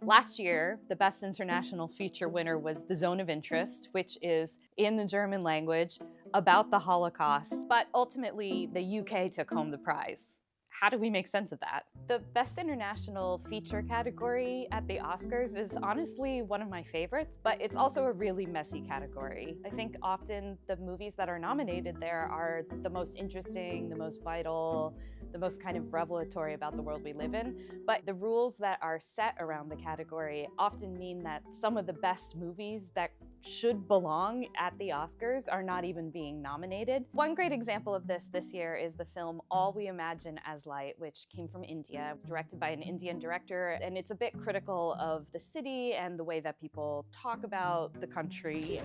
Last year, the Best International Feature winner was The Zone of Interest, which is in the German language about the Holocaust, but ultimately the UK took home the prize. How do we make sense of that? The Best International Feature category at the Oscars is honestly one of my favorites, but it's also a really messy category. I think often the movies that are nominated there are the most interesting, the most vital, the most kind of revelatory about the world we live in, but the rules that are set around the category often mean that some of the best movies that should belong at the Oscars are not even being nominated. One great example of this year is the film All We Imagine as Light, which came from India. It was directed by an Indian director, and it's a bit critical of the city and the way that people talk about the country.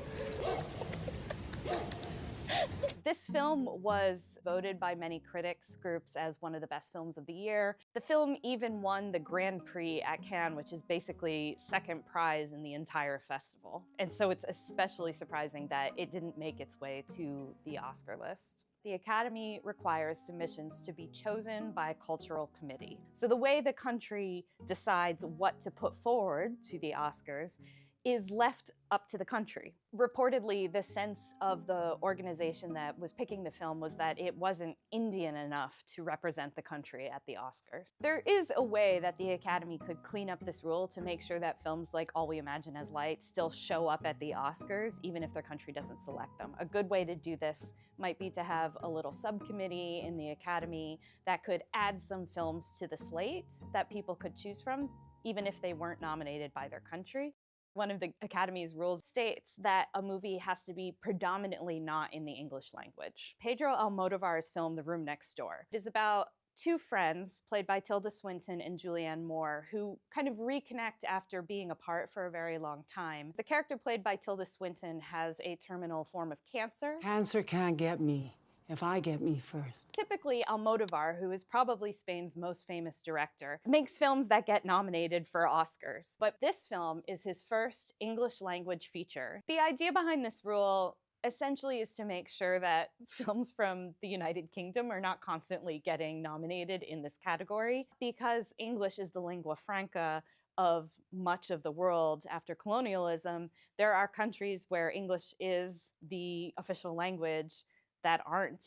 This film was voted by many critics groups as one of the best films of the year. The film even won the Grand Prix at Cannes, which is basically second prize in the entire festival. And so it's especially surprising that it didn't make its way to the Oscar list. The Academy requires submissions to be chosen by a cultural committee. So the way the country decides what to put forward to the Oscars is left up to the country. Reportedly, the sense of the organization that was picking the film was that it wasn't Indian enough to represent the country at the Oscars. There is a way that the Academy could clean up this rule to make sure that films like All We Imagine as Light still show up at the Oscars, even if their country doesn't select them. A good way to do this might be to have a little subcommittee in the Academy that could add some films to the slate that people could choose from, even if they weren't nominated by their country. One of the Academy's rules states that a movie has to be predominantly not in the English language. Pedro Almodovar's film, The Room Next Door, is about two friends, played by Tilda Swinton and Julianne Moore, who kind of reconnect after being apart for a very long time. The character played by Tilda Swinton has a terminal form of cancer. Cancer can't get me if I get me first. Typically, Almodovar, who is probably Spain's most famous director, makes films that get nominated for Oscars. But this film is his first English language feature. The idea behind this rule essentially is to make sure that films from the United Kingdom are not constantly getting nominated in this category. Because English is the lingua franca of much of the world after colonialism, there are countries where English is the official language that aren't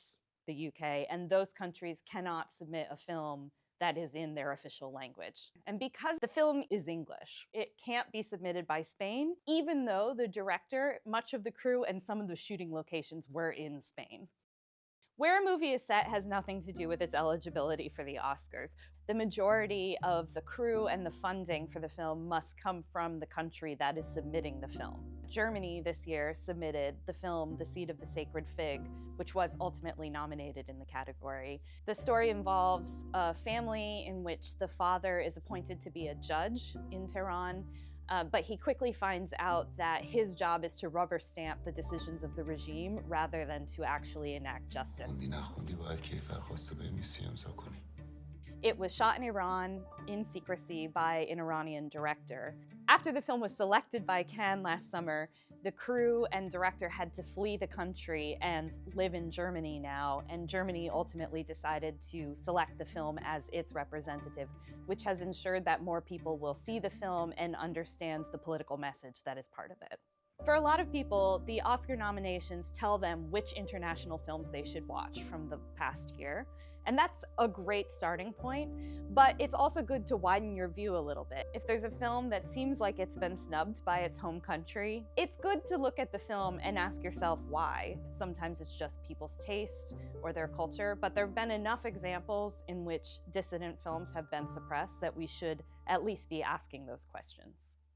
the UK, and those countries cannot submit a film that is in their official language. And because the film is English, it can't be submitted by Spain, even though the director, much of the crew, and some of the shooting locations were in Spain. Where a movie is set has nothing to do with its eligibility for the Oscars. The majority of the crew and the funding for the film must come from the country that is submitting the film. Germany this year submitted the film The Seed of the Sacred Fig, which was ultimately nominated in the category. The story involves a family in which the father is appointed to be a judge in Tehran, but he quickly finds out that his job is to rubber stamp the decisions of the regime rather than to actually enact justice. It was shot in Iran in secrecy by an Iranian director. After the film was selected by Cannes last summer, the crew and director had to flee the country and live in Germany now, and Germany ultimately decided to select the film as its representative, which has ensured that more people will see the film and understand the political message that is part of it. For a lot of people, the Oscar nominations tell them which international films they should watch from the past year. And that's a great starting point, but it's also good to widen your view a little bit. If there's a film that seems like it's been snubbed by its home country, it's good to look at the film and ask yourself why. Sometimes it's just people's taste or their culture, but there have been enough examples in which dissident films have been suppressed that we should at least be asking those questions.